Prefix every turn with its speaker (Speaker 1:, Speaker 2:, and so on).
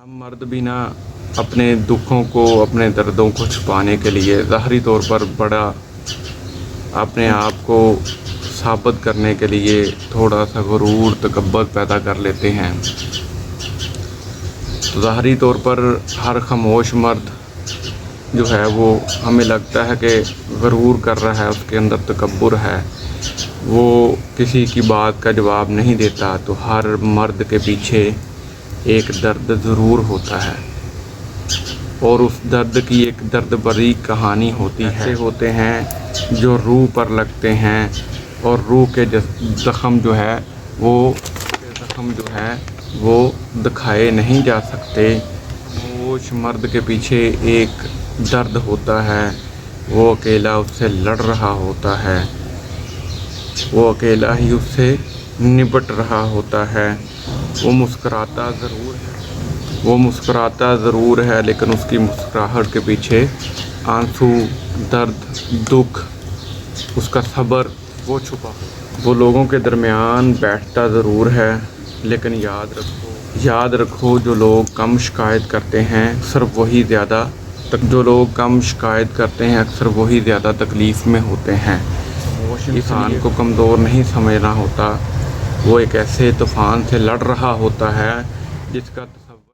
Speaker 1: हम मर्द भी ना अपने दुखों को, अपने दर्दों को छुपाने के लिए ज़ाहरी तौर पर बड़ा अपने आप को साबित करने के लिए थोड़ा सा गुरूर तकब्बुर पैदा कर लेते हैं। तो ज़ाहरी तौर पर हर खामोश मर्द जो है वो हमें लगता है कि गुरूर कर रहा है, उसके अंदर तकब्बुर है, वो किसी की बात का जवाब नहीं देता। तो हर मर्द के पीछे एक दर्द ज़रूर होता है और उस दर्द की एक दर्द भरी कहानी होती है। ऐसे होते हैं जो रूह पर लगते हैं और रूह के ज़ख़म जो है वो दिखाए नहीं जा सकते। खामोश मर्द के पीछे एक दर्द होता है, वो अकेला उससे लड़ रहा होता है, वो अकेला ही उससे निपट रहा होता है। वो मुस्कुराता ज़रूर है लेकिन उसकी मुस्कुराहट के पीछे आंसू, दर्द, दुख, उसका सब्र वो छुपा। वो लोगों के दरमियान बैठता ज़रूर है लेकिन याद रखो जो लोग कम शिकायत करते हैं अक्सर वही ज़्यादा तकलीफ़ में होते हैं। इंसान को कमज़ोर नहीं समझना होता, वो एक ऐसे तूफ़ान से लड़ रहा होता है जिसका